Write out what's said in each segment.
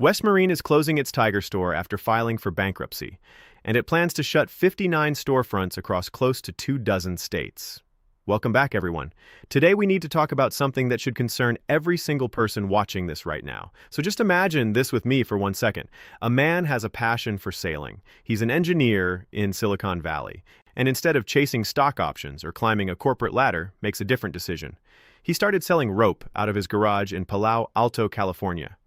West Marine is closing its Tiger store after filing for bankruptcy, and it plans to shut 59 storefronts across close to 24 states. Welcome back, everyone. Today we need to talk about something that should concern every single person watching this right now. So just imagine this with me for 1 second. A man has a passion for sailing. He's an engineer in Silicon Valley, and instead of chasing stock options or climbing a corporate ladder, makes a different decision. He started selling rope out of his garage in Palo Alto, California.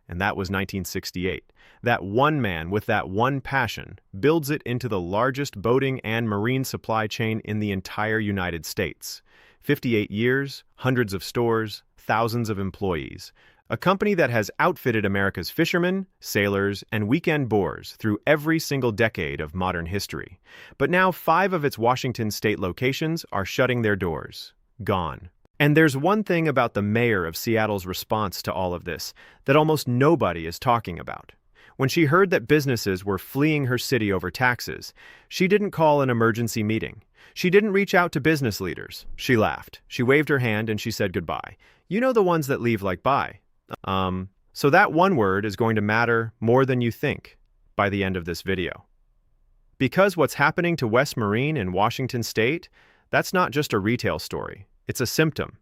And that was 1968. That one man with that one passion builds it into the largest boating and marine supply chain in the entire United States. 58 years, hundreds of stores, thousands of employees. A company that has outfitted America's fishermen, sailors, and weekend bores through every single decade of modern history. But now 5 of its Washington state locations are shutting their doors. Gone. And there's one thing about the mayor of Seattle's response to all of this that almost nobody is talking about. When she heard that businesses were fleeing her city over taxes, she didn't call an emergency meeting. She didn't reach out to business leaders. She laughed. She waved her hand and she said goodbye. You know, the ones that leave like bye. So that one word is going to matter more than you think by the end of this video. Because what's happening to West Marine in Washington state, that's not just a retail story. It's a symptom.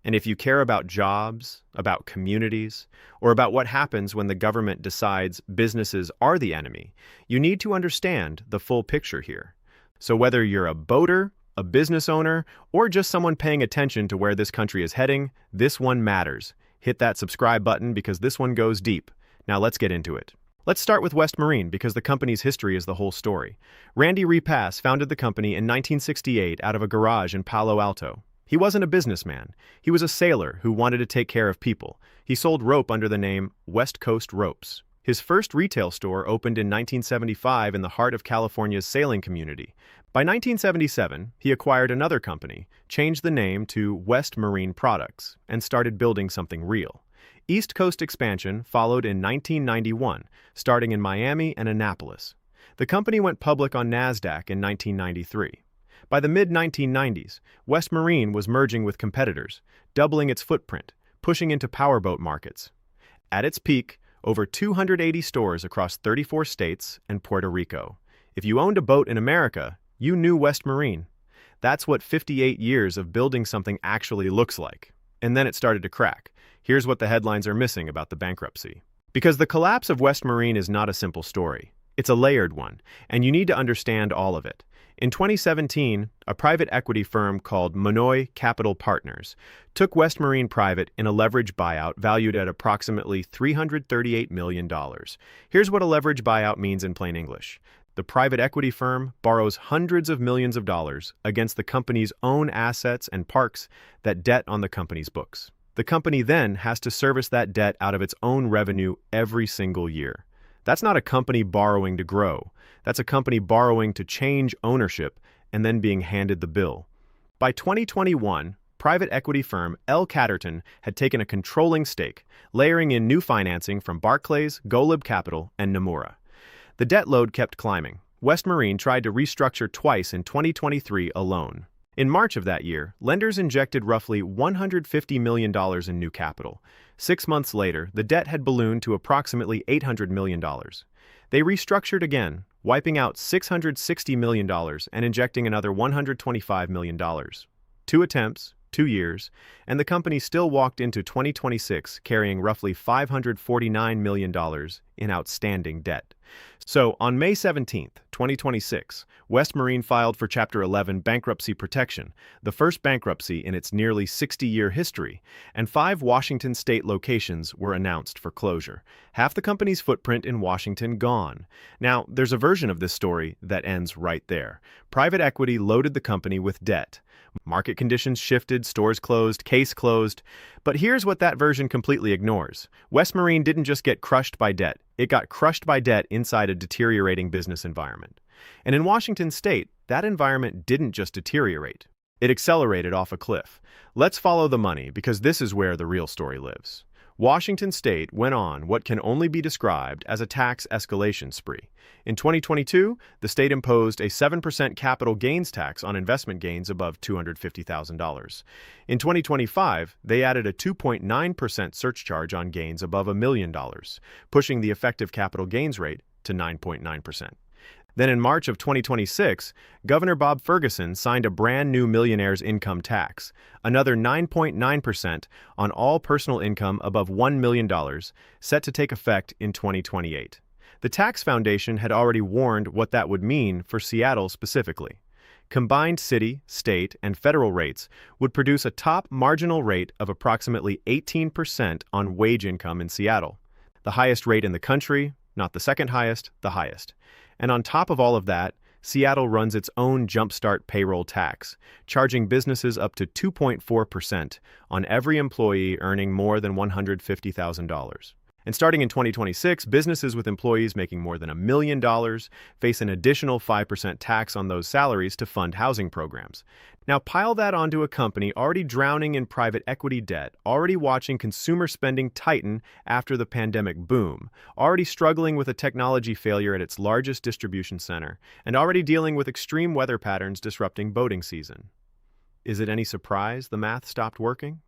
And if you care about jobs, about communities, or about what happens when the government decides businesses are the enemy, you need to understand the full picture here. So whether you're a boater, a business owner, or just someone paying attention to where this country is heading, this one matters. Hit that subscribe button because this one goes deep. Now let's get into it. Let's start with West Marine because the company's history is the whole story. Randy Repass founded the company in 1968 out of a garage in Palo Alto. He wasn't a businessman. He was a sailor who wanted to take care of people. He sold rope under the name West Coast Ropes. His first retail store opened in 1975 in the heart of California's sailing community. By 1977, he acquired another company, changed the name to West Marine Products, and started building something real. East Coast expansion followed in 1991, starting in Miami and Annapolis. The company went public on NASDAQ in 1993. By the mid-1990s, West Marine was merging with competitors, doubling its footprint, pushing into powerboat markets. At its peak, over 280 stores across 34 states and Puerto Rico. If you owned a boat in America, you knew West Marine. That's what 58 years of building something actually looks like. And then it started to crack. Here's what the headlines are missing about the bankruptcy. Because the collapse of West Marine is not a simple story. It's a layered one, and you need to understand all of it. In 2017, a private equity firm called Monoy Capital Partners took West Marine private in a leverage buyout valued at approximately $338 million. Here's what a leverage buyout means in plain English. The private equity firm borrows hundreds of millions of dollars against the company's own assets and parks that debt on the company's books. The company then has to service that debt out of its own revenue every single year. That's not a company borrowing to grow. That's a company borrowing to change ownership and then being handed the bill. By 2021, private equity firm L. Catterton had taken a controlling stake, layering in new financing from Barclays, Golub Capital, and Nomura. The debt load kept climbing. West Marine tried to restructure twice in 2023 alone. In March of that year, lenders injected roughly $150 million in new capital. 6 months later, the debt had ballooned to approximately $800 million. They restructured again, wiping out $660 million and injecting another $125 million. 2 attempts, 2 years, and the company still walked into 2026 carrying roughly $549 million in outstanding debt. So, on May 17, 2026, West Marine filed for Chapter 11 bankruptcy protection, the first bankruptcy in its nearly 60-year history, and 5 Washington state locations were announced for closure. Half the company's footprint in Washington gone. Now, there's a version of this story that ends right there. Private equity loaded the company with debt. Market conditions shifted, stores closed, case closed. But here's what that version completely ignores. West Marine didn't just get crushed by debt. It got crushed by debt inside a deteriorating business environment. And in Washington state, that environment didn't just deteriorate. It accelerated off a cliff. Let's follow the money because this is where the real story lives. Washington state went on what can only be described as a tax escalation spree. In 2022, the state imposed a 7% capital gains tax on investment gains above $250,000. In 2025, they added a 2.9% surcharge on gains above $1 million, pushing the effective capital gains rate to 9.9%. Then in March of 2026, Governor Bob Ferguson signed a brand new millionaire's income tax, another 9.9% on all personal income above $1 million, set to take effect in 2028. The Tax Foundation had already warned what that would mean for Seattle specifically. Combined city, state, and federal rates would produce a top marginal rate of approximately 18% on wage income in Seattle. The highest rate in the country, not the second highest, the highest. And on top of all of that, Seattle runs its own jumpstart payroll tax, charging businesses up to 2.4% on every employee earning more than $150,000. And starting in 2026, businesses with employees making more than $1 million face an additional 5% tax on those salaries to fund housing programs. Now pile that onto a company already drowning in private equity debt, already watching consumer spending tighten after the pandemic boom, already struggling with a technology failure at its largest distribution center, and already dealing with extreme weather patterns disrupting boating season. Is it any surprise the math stopped working?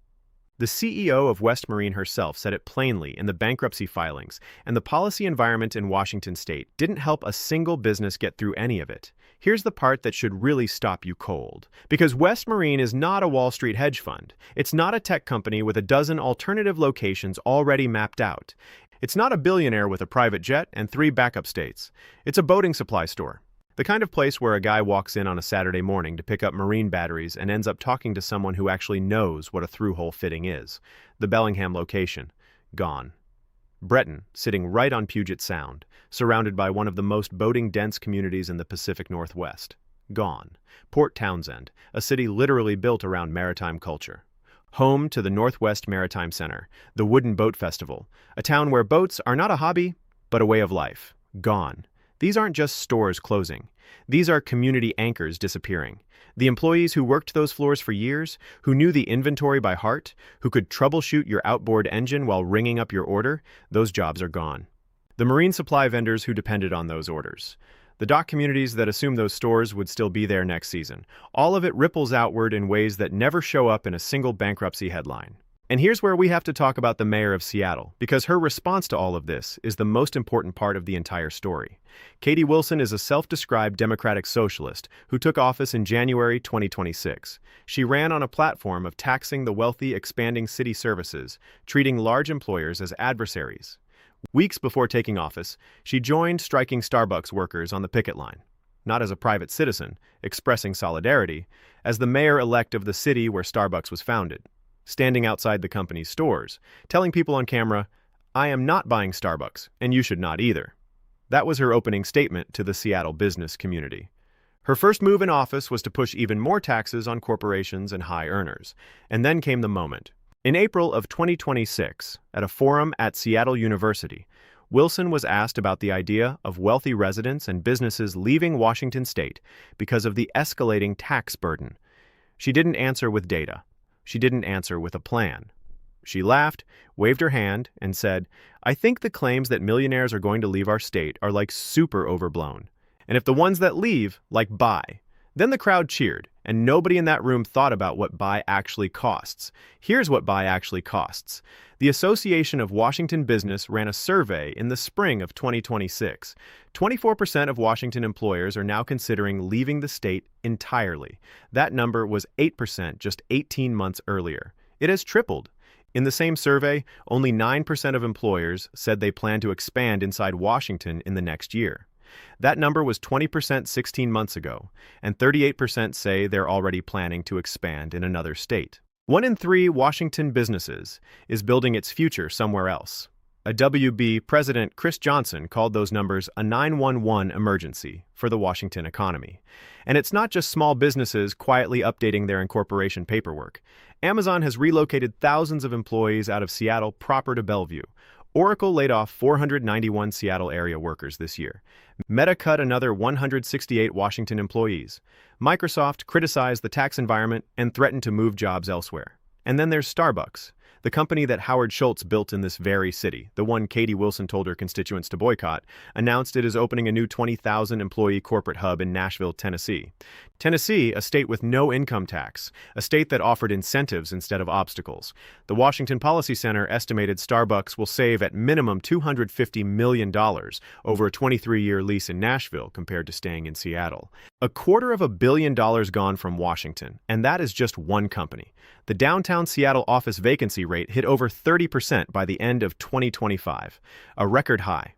The CEO of West Marine herself said it plainly in the bankruptcy filings, and the policy environment in Washington state didn't help a single business get through any of it. Here's the part that should really stop you cold. Because West Marine is not a Wall Street hedge fund. It's not a tech company with a dozen alternative locations already mapped out. It's not a billionaire with a private jet and 3 backup states. It's a boating supply store. The kind of place where a guy walks in on a Saturday morning to pick up marine batteries and ends up talking to someone who actually knows what a through-hole fitting is. The Bellingham location, gone. Breton, sitting right on Puget Sound, surrounded by one of the most boating-dense communities in the Pacific Northwest, gone. Port Townsend, a city literally built around maritime culture. Home to the Northwest Maritime Center, the Wooden Boat Festival, a town where boats are not a hobby, but a way of life, gone. These aren't just stores closing. These are community anchors disappearing. The employees who worked those floors for years, who knew the inventory by heart, who could troubleshoot your outboard engine while ringing up your order, those jobs are gone. The marine supply vendors who depended on those orders. The dock communities that assumed those stores would still be there next season. All of it ripples outward in ways that never show up in a single bankruptcy headline. And here's where we have to talk about the mayor of Seattle, because her response to all of this is the most important part of the entire story. Katie Wilson is a self-described Democratic socialist who took office in January 2026. She ran on a platform of taxing the wealthy, expanding city services, treating large employers as adversaries. Weeks before taking office, she joined striking Starbucks workers on the picket line. Not as a private citizen, expressing solidarity, as the mayor-elect of the city where Starbucks was founded. Standing outside the company's stores, telling people on camera, "I am not buying Starbucks, and you should not either." That was her opening statement to the Seattle business community. Her first move in office was to push even more taxes on corporations and high earners. And then came the moment. In April of 2026, at a forum at Seattle University, Wilson was asked about the idea of wealthy residents and businesses leaving Washington state because of the escalating tax burden. She didn't answer with data. She didn't answer with a plan. She laughed, waved her hand, and said, "I think the claims that millionaires are going to leave our state are like super overblown. And if the ones that leave, like buy." Then the crowd cheered, and nobody in that room thought about what buy actually costs. Here's what buy actually costs. The Association of Washington Business ran a survey in the spring of 2026. 24% of Washington employers are now considering leaving the state entirely. That number was 8% just 18 months earlier. It has tripled. In the same survey, only 9% of employers said they plan to expand inside Washington in the next year. That number was 20% 16 months ago, and 38% say they're already planning to expand in another state. 1 in 3 Washington businesses is building its future somewhere else. A WB President Chris Johnson called those numbers a 911 emergency for the Washington economy. And it's not just small businesses quietly updating their incorporation paperwork. Amazon has relocated thousands of employees out of Seattle proper to Bellevue. Oracle laid off 491 Seattle area workers this year. Meta cut another 168 Washington employees. Microsoft criticized the tax environment and threatened to move jobs elsewhere. And then there's Starbucks. the company that Howard Schultz built in this very city, the one Katie Wilson told her constituents to boycott, announced it is opening a new 20,000-employee corporate hub in Nashville, Tennessee. Tennessee, a state with no income tax, a state that offered incentives instead of obstacles. The Washington Policy Center estimated Starbucks will save at minimum $250 million over a 23-year lease in Nashville compared to staying in Seattle. $250 million gone from Washington, and that is just one company. The downtown Seattle office vacancy rate hit over 30% by the end of 2025, a record high.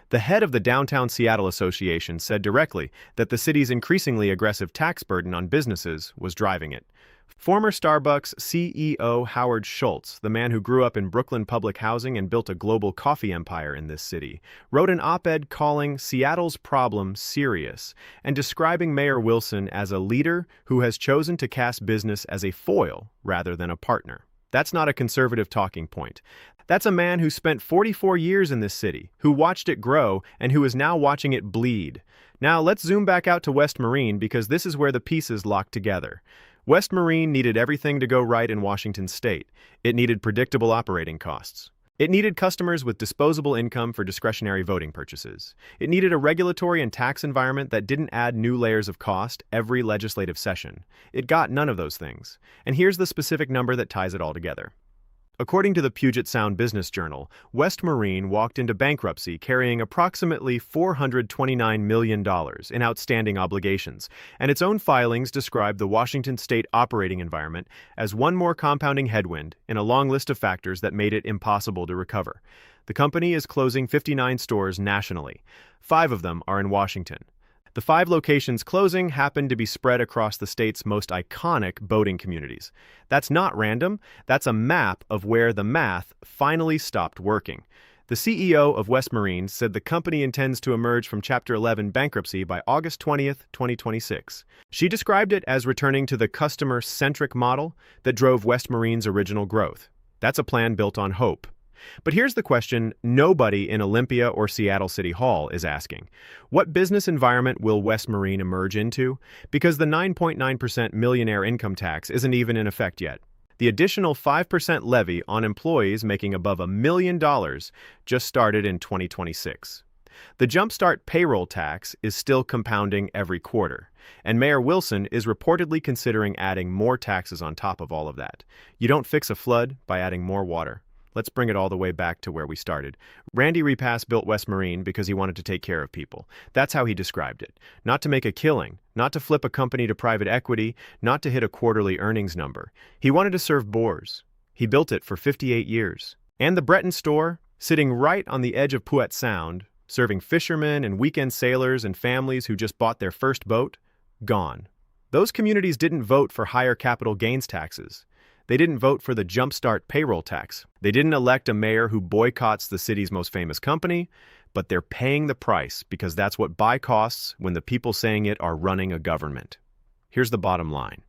The head of the Downtown Seattle Association said directly that the city's increasingly aggressive tax burden on businesses was driving it. Former Starbucks CEO Howard Schultz, the man who grew up in Brooklyn public housing and built a global coffee empire in this city, wrote an op-ed calling Seattle's problem serious and describing Mayor Wilson as a leader who has chosen to cast business as a foil rather than a partner. That's not a conservative talking point. That's a man who spent 44 years in this city, who watched it grow, and who is now watching it bleed. Now, let's zoom back out to West Marine because this is where the pieces lock together. West Marine needed everything to go right in Washington state. It needed predictable operating costs. It needed customers with disposable income for discretionary voting purchases. It needed a regulatory and tax environment that didn't add new layers of cost every legislative session. It got none of those things. And here's the specific number that ties it all together. According to the Puget Sound Business Journal, West Marine walked into bankruptcy carrying approximately $429 million in outstanding obligations, and its own filings describe the Washington state operating environment as one more compounding headwind in a long list of factors that made it impossible to recover. The company is closing 59 stores nationally. 5 of them are in Washington. The 5 locations closing happen to be spread across the state's most iconic boating communities. That's not random. That's a map of where the math finally stopped working. The CEO of West Marine said the company intends to emerge from Chapter 11 bankruptcy by August 20th, 2026. She described it as returning to the customer-centric model that drove West Marine's original growth. That's a plan built on hope. But here's the question nobody in Olympia or Seattle City Hall is asking. What business environment will West Marine emerge into? Because the 9.9% millionaire income tax isn't even in effect yet. The additional 5% levy on employees making above $1 million just started in 2026. The Jumpstart payroll tax is still compounding every quarter, and Mayor Wilson is reportedly considering adding more taxes on top of all of that. You don't fix a flood by adding more water. Let's bring it all the way back to where we started. Randy Repass built West Marine because he wanted to take care of people. That's how he described it. Not to make a killing, not to flip a company to private equity, not to hit a quarterly earnings number. He wanted to serve bores. He built it for 58 years. And the Breton store, sitting right on the edge of Puget Sound, serving fishermen and weekend sailors and families who just bought their first boat, gone. Those communities didn't vote for higher capital gains taxes. They didn't vote for the Jumpstart payroll tax. They didn't elect a mayor who boycotts the city's most famous company, but they're paying the price because that's what buy costs when the people saying it are running a government. Here's the bottom line.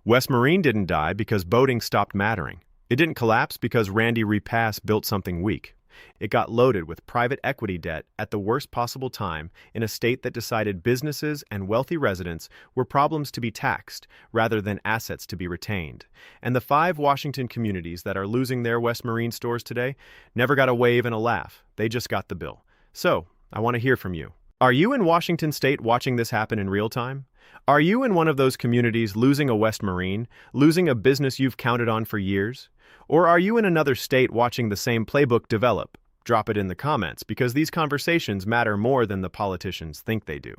West Marine didn't die because boating stopped mattering. It didn't collapse because Randy Repass built something weak. It got loaded with private equity debt at the worst possible time in a state that decided businesses and wealthy residents were problems to be taxed rather than assets to be retained. And the 5 Washington communities that are losing their West Marine stores today never got a wave and a laugh. They just got the bill. So, I want to hear from you. Are you in Washington state watching this happen in real time? Are you in one of those communities losing a West Marine, losing a business you've counted on for years? Or are you in another state watching the same playbook develop? Drop it in the comments because these conversations matter more than the politicians think they do.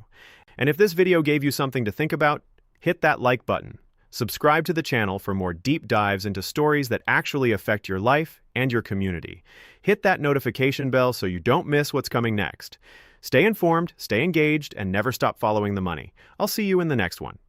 And if this video gave you something to think about, hit that like button. Subscribe to the channel for more deep dives into stories that actually affect your life and your community. Hit that notification bell so you don't miss what's coming next. Stay informed, stay engaged, and never stop following the money. I'll see you in the next one.